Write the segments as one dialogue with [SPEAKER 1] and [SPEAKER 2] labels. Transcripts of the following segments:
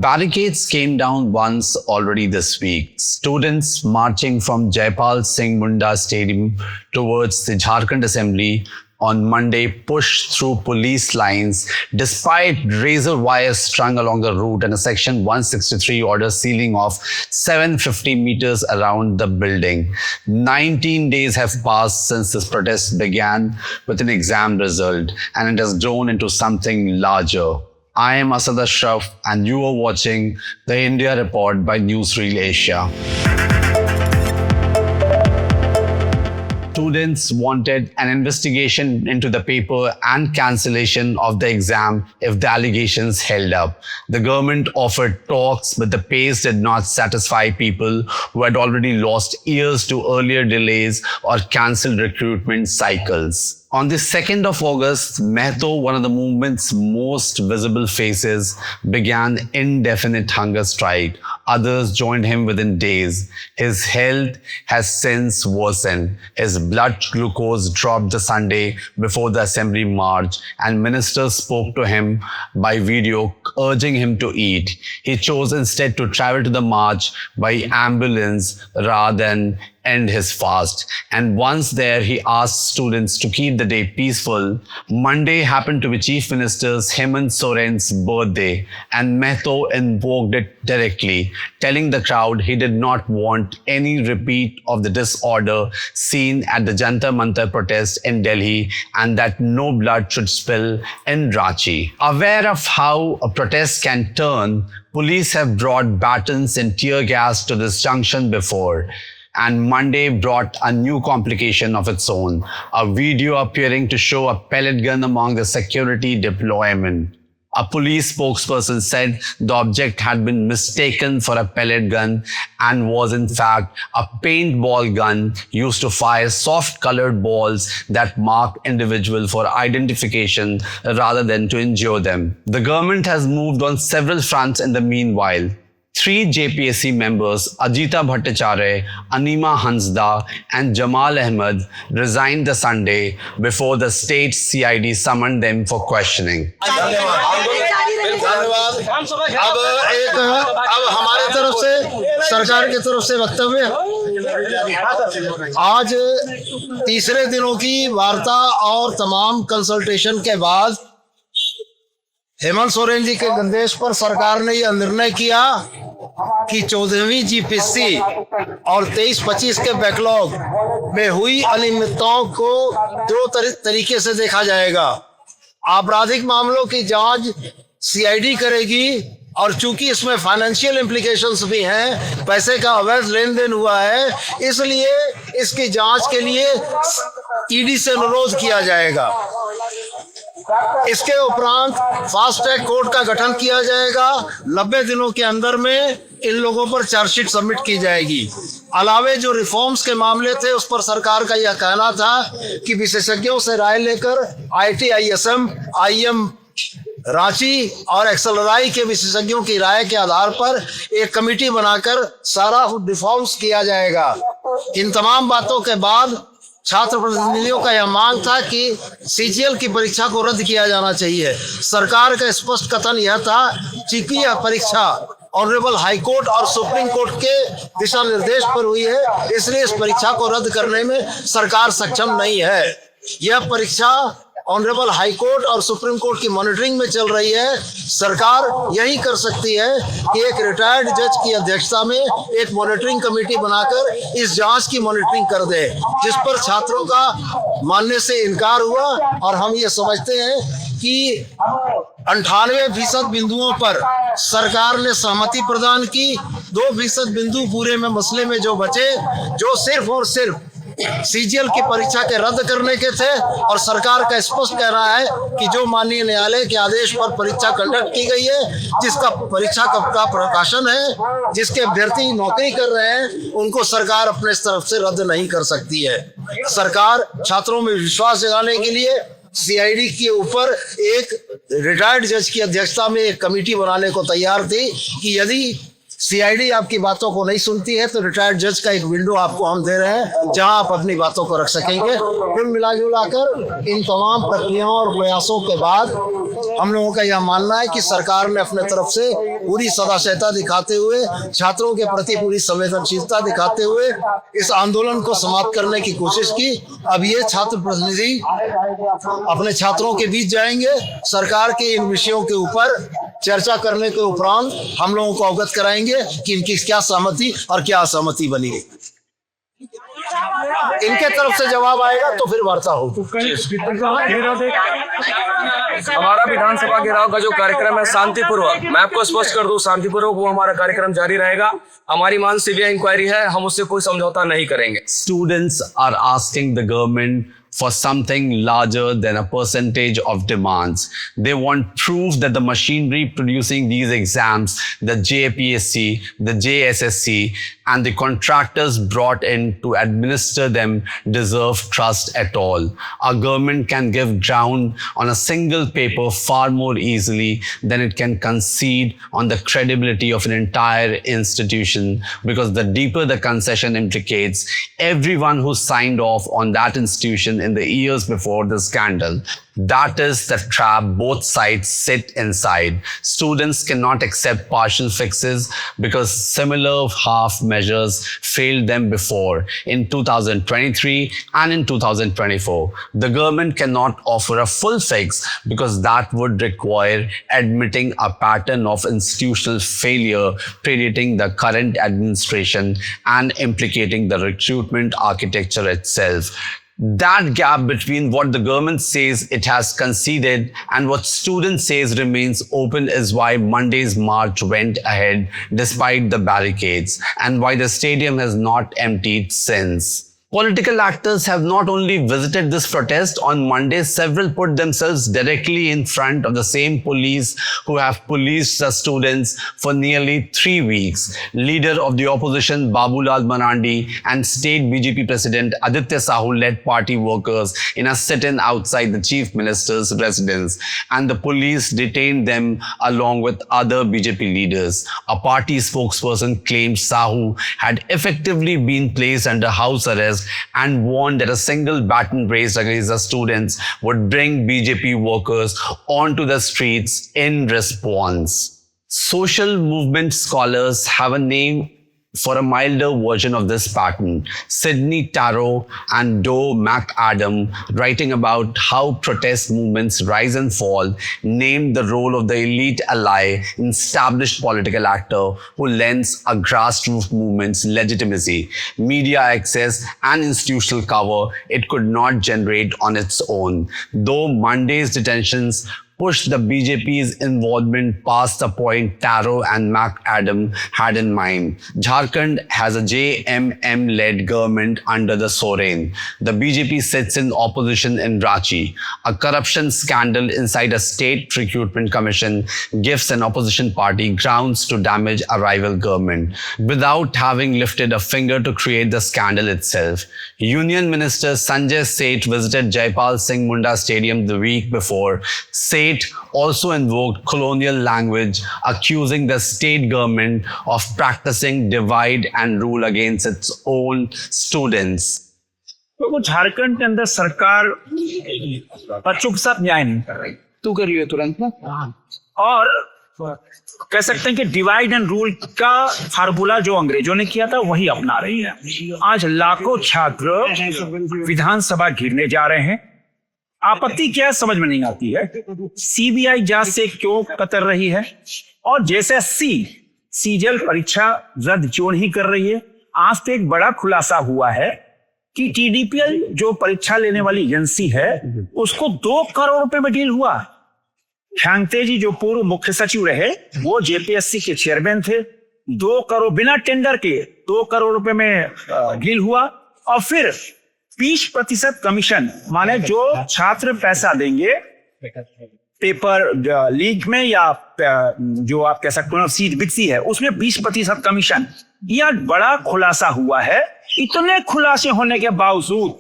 [SPEAKER 1] Barricades came down once already this week. Students marching from Jaipal Singh Munda Stadium towards the Jharkhand Assembly on Monday pushed through police lines despite razor wires strung along the route and a Section 163 order sealing off 750 meters around the building. 19 days have passed since this protest began with an exam result, and it has grown into something larger. I am Asad Ashraf and you are watching the India Report by Newsreel Asia. Students wanted an investigation into the paper and cancellation of the exam if the allegations held up. The government offered talks, but the pace did not satisfy people who had already lost years to earlier delays or cancelled recruitment cycles. On the 2nd of August, Mehto, one of the movement's most visible faces, began indefinite hunger strike. Others joined him within days. His health has since worsened. His blood glucose dropped the Sunday before the assembly march, and ministers spoke to him by video, urging him to eat. He chose instead to travel to the march by ambulance rather than end his fast. And once there, he asked students to keep the day peaceful. Monday happened to be Chief Minister's Hemant Soren's birthday, and Mehto invoked it directly, telling the crowd he did not want any repeat of the disorder seen at the Jantar Mantar protest in Delhi and that no blood should spill in Ranchi. Aware of how a protest can turn, police have brought batons and tear gas to this junction before. And Monday brought a new complication of its own, a video appearing to show a pellet gun among the security deployment. A police spokesperson said the object had been mistaken for a pellet gun and was in fact a paintball gun used to fire soft-colored balls that mark individuals for identification rather than to injure them. The government has moved on several fronts in the meanwhile. 3 JPSC members, Ajita Bhattacharya, Anima Hansda, and Jamal Ahmed, resigned the Sunday before the state CID summoned them for questioning.
[SPEAKER 2] अब हमारे तरफ से सरकार की तरफ से वक्तव्य आज तीसरे दिनों की वार्ता और तमाम कंसल्टेशन के बाद हेमंत सोरेन जी के निर्देश पर सरकार ने यह निर्णय किया कि 14वीं जीपीएससी और 23-25 के बैकलॉग में हुई अनियमितताओं को 2 तरीके से देखा जाएगा। आपराधिक मामलों की जांच सीआईडी करेगी और चूंकि इसमें फाइनेंशियल इम्प्लीकेशंस भी हैं, पैसे का अवैध लेन देन हुआ है, इसलिए इसकी जांच के लिए ईडी से अनुरोध किया जाएगा। इसके उपरांत फास्ट ट्रैक कोर्ट का गठन किया जाएगा। 90 दिनों के अंदर में इन लोगों पर चार्जशीट सबमिट की जाएगी। अलावे जो रिफॉर्म्स के मामले थे उस पर सरकार का यह कहना था कि विशेषज्ञों से राय लेकर आईटी, आईएसएम, आईएम रांची और एक्सएलआई के विशेषज्ञों की राय के आधार पर एक कमेटी बनाकर सारा रिफॉर्म्स किया जाएगा। इन तमाम बातों के बाद छात्र प्रतिनिधियों का यह मांग था कि सीजीएल की परीक्षा को रद्द किया जाना चाहिए। सरकार का स्पष्ट कथन यह था कि यह परीक्षा ऑनरेबल हाई कोर्ट और सुप्रीम कोर्ट के दिशा निर्देश पर हुई है, इसलिए इस परीक्षा को रद्द करने में सरकार सक्षम नहीं है। यह परीक्षा ऑनरेबल हाई कोर्ट और सुप्रीम कोर्ट की मॉनिटरिंग में चल रही है। सरकार यही कर सकती है कि एक रिटायर्ड जज की अध्यक्षता में एक मॉनिटरिंग कमेटी बनाकर इस जांच की मॉनिटरिंग कर दे, जिस पर छात्रों का मानने से इनकार हुआ। और हम ये समझते हैं कि 98% बिंदुओं पर सरकार ने सहमति प्रदान की। 2% बिंदु पूरे में मसले में जो बचे, जो सिर्फ और सिर्फ सीजीएल की परीक्षा के रद्द करने के थे, और सरकार का स्पष्ट कहना है कि जो माननीय न्यायालय के आदेश पर परीक्षा कंडक्ट की गई है, जिसका परीक्षा का प्रकाशन है, जिसके अभ्यर्थी नौकरी कर रहे हैं, उनको सरकार अपने तरफ से रद्द नहीं कर सकती है। सरकार छात्रों में विश्वास जगाने के लिए सीआईडी के ऊपर एक रिटायर्ड जज की अध्यक्षता में एक कमेटी बनाने को तैयार थी कि यदि सीआईडी आपकी बातों को नहीं सुनती है तो रिटायर्ड जज का एक विंडो आपको हम दे रहे हैं जहां आप अपनी बातों को रख सकेंगे। कुल मिलाजुलाकर इन तमाम प्रक्रियाओं और प्रयासों के बाद हम लोगों का यह मानना है कि सरकार ने अपने तरफ से पूरी सदाशयता दिखाते हुए, छात्रों के प्रति पूरी संवेदनशीलता दिखाते हुए इस आंदोलन को समाप्त करने की कोशिश की। अब ये छात्र प्रतिनिधि अपने छात्रों के बीच जाएंगे, सरकार के इन विषयों के ऊपर चर्चा करने के उपरांत हम लोगों को अवगत कराएंगे कि इनकी क्या सहमति और क्या असहमति बनी। इनके तरफ से जवाब आएगा तो फिर वार्ता होगी।
[SPEAKER 3] हमारा विधानसभा घेराव का जो कार्यक्रम है शांतिपूर्वक, मैं आपको स्पष्ट कर दूं, शांतिपूर्वक वो हमारा कार्यक्रम जारी रहेगा। हमारी मांग सीबीआई इंक्वायरी है, हम उससे कोई समझौता नहीं करेंगे।
[SPEAKER 1] Students are asking the government for something larger than a percentage of demands. They want proof that the machinery producing these exams, the JPSC, the JSSC, and the contractors brought in to administer them deserve trust at all. Our government can give ground on a single paper far more easily than it can concede on the credibility of an entire institution, because the deeper the concession implicates everyone who signed off on that institution in the years before the scandal. That is the trap both sides sit inside. Students cannot accept partial fixes because similar half measures failed them before in 2023 and in 2024. The government cannot offer a full fix because that would require admitting a pattern of institutional failure predating the current administration and implicating the recruitment architecture itself. That gap between what the government says it has conceded and what students says remains open is why Monday's march went ahead despite the barricades, and why the stadium has not emptied since. Political actors have not only visited this protest. On Monday, several put themselves directly in front of the same police who have policed the students for nearly 3 weeks. Leader of the opposition Babulal Marandi and state BJP president Aditya Sahu led party workers in a sit-in outside the chief minister's residence, and the police detained them along with other BJP leaders. A party spokesperson claimed Sahu had effectively been placed under house arrest and warned that a single baton raised against the students would bring BJP workers onto the streets in response. Social movement scholars have a name for a milder version of this pattern. Sidney, Tarrow, and McAdam, writing about how protest movements rise and fall, named the role of the elite ally in established political actor who lends a grassroots movement's legitimacy, media access, and institutional cover it could not generate on its own. Though Monday's detentions pushed the BJP's involvement past the point Tarrow and McAdam had in mind. Jharkhand has a JMM-led government under the Soren. The BJP sits in opposition in Ranchi. A corruption scandal inside a state recruitment commission gives an opposition party grounds to damage a rival government without having lifted a finger to create the scandal itself. Union Minister Sanjay Seth visited Jaipal Singh Munda Stadium the week before. Seth also invoked colonial language, accusing the state government of practicing divide and rule against its own students.
[SPEAKER 4] तो झारखंड के अंदर सरकार बच्चों के साथ न्याय नहीं कर रही, तू कर रही है तुरंत ना, और कह सकते हैं कि डिवाइड एंड रूल का फार्मूला जो अंग्रेजों ने किया था वही अपना रही है। आज लाखों छात्र विधानसभा घिरने जा रहे हैं। आपत्ति क्या समझ में नहीं आती है, सीबीआई जांच से क्यों कतर रही है, और JPSC सीजल परीक्षा रद्द क्यों नहीं कर रही है। आज तो एक बड़ा खुलासा हुआ है कि TDPL जो परीक्षा लेने वाली एजेंसी है उसको 2 करोड़ रुपए में डील हुआ। ख्यांगते जी जो पूर्व मुख्य सचिव रहे वो JPSC के चेयरमैन थे, 2 करोड़ बिना टेंडर के 2 करोड़ रुपए में डील हुआ। और फिर 20% कमीशन, माने जो छात्र पैसा देंगे पेपर लीक में या जो आप कह सकते हो सीट बिकती है उसमें 20% कमीशन। यह बड़ा खुलासा हुआ है। इतने खुलासे होने के बावजूद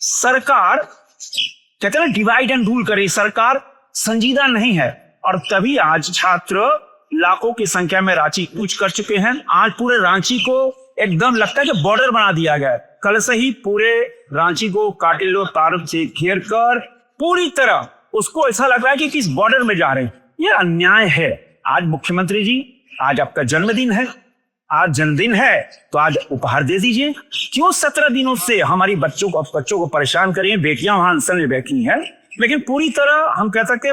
[SPEAKER 4] सरकार कहते हैं डिवाइड एंड रूल करे, सरकार संजीदा नहीं है, और तभी आज छात्र लाखों की संख्या में रांची कूच कर चुके हैं। आज पूरे रांची को एकदम लगता है कि बॉर्डर बना दिया गया है। कल से ही पूरे रांची को काटिलो तार से घेर कर पूरी तरह उसको ऐसा लग रहा है कि किस बॉर्डर में जा रहे हैं। ये अन्याय है। आज मुख्यमंत्री जी, आज आपका जन्मदिन है, आज जन्मदिन है तो आज उपहार दे दीजिए। क्यों 17 दिनों से हमारी बच्चों को परेशान करिए। बेटियां वहां अनशन में बैठी हैं, लेकिन पूरी तरह हम कह सकते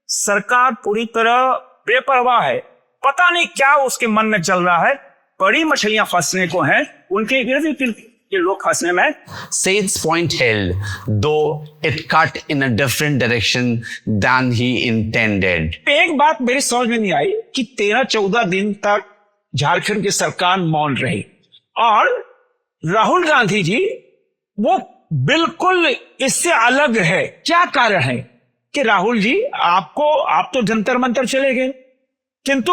[SPEAKER 4] सरकार पूरी तरह बेपरवाह है। पता नहीं क्या उसके मन में चल रहा है। बड़ी मछलियां फंसने को हैं, उनके इर्द गिर्द के लोग फंसने में।
[SPEAKER 1] Said's point held, though it cut in a different direction than he intended.
[SPEAKER 4] एक बात मेरी समझ में नहीं आई कि 13-14 दिन तक झारखंड की सरकार मौन रही और राहुल गांधी जी वो बिल्कुल इससे अलग है। क्या कारण है कि राहुल जी आप तो जंतर मंतर चले गए, किंतु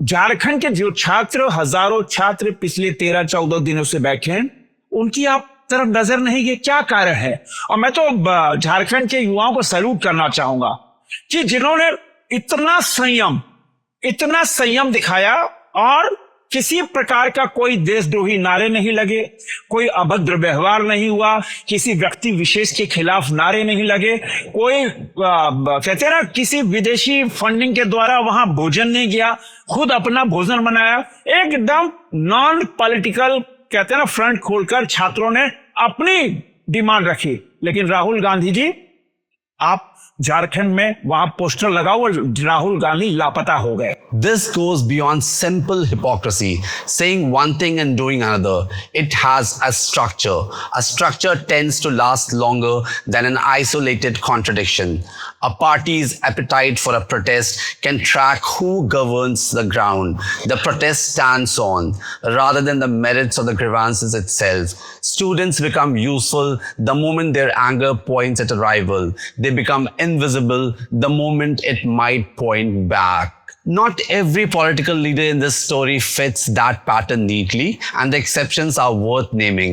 [SPEAKER 4] झारखंड के जो छात्र, हजारों छात्र पिछले 13-14 दिनों से बैठे हैं, उनकी आप तरफ नजर नहीं गई। क्या कारण है? और मैं तो झारखंड के युवाओं को सैल्यूट करना चाहूंगा कि जिन्होंने इतना संयम दिखाया और किसी प्रकार का कोई देशद्रोही नारे नहीं लगे, कोई अभद्र व्यवहार नहीं हुआ, किसी व्यक्ति विशेष के खिलाफ नारे नहीं लगे, कोई कहते ना किसी विदेशी फंडिंग के द्वारा वहां भोजन नहीं गया, खुद अपना भोजन बनाया। एकदम नॉन पॉलिटिकल कहते हैं ना फ्रंट खोलकर छात्रों ने अपनी डिमांड रखी। लेकिन राहुल गांधी जी, आप झारखंड में वहां पोस्टर लगाओ और राहुल गांधी लापता हो गए।
[SPEAKER 1] This goes beyond simple hypocrisy, saying one thing and doing another. It has a structure. A structure tends to last longer than an isolated contradiction. A party's appetite for a protest can track who governs the ground the protest stands on, rather than the merits of the grievances itself. Students become useful the moment their anger points at a rival. They become invisible the moment it might point back. Not every political leader in this story fits that pattern neatly, and the exceptions are worth naming.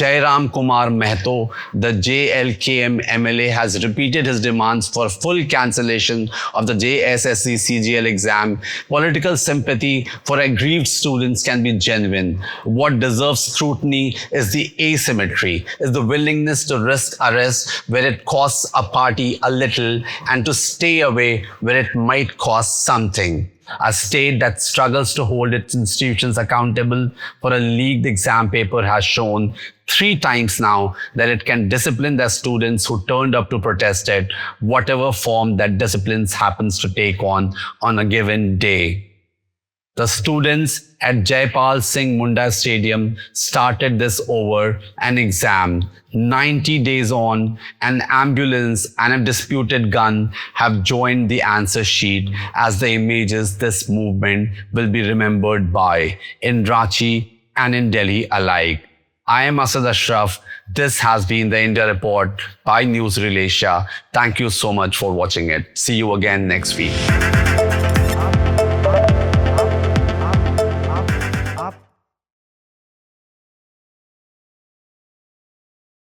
[SPEAKER 1] Jairam Kumar Mehto, the JLKM MLA, has repeated his demands for full cancellation of the JSSC CGL exam. Political sympathy for aggrieved students can be genuine. What deserves scrutiny is the asymmetry, is the willingness to risk arrest where it costs a party a little and to stay away where it might cost something. A state that struggles to hold its institutions accountable for a leaked exam paper has shown 3 times now that it can discipline the students who turned up to protest it, whatever form that discipline happens to take on a given day. The students at Jaipal Singh Munda Stadium started this over an exam. 90 days on, an ambulance and a disputed gun have joined the answer sheet as the images this movement will be remembered by in Ranchi and in Delhi alike. I am Asad Ashraf. This has been the India Report by News Real Asia. Thank you so much for watching it. See you again next week.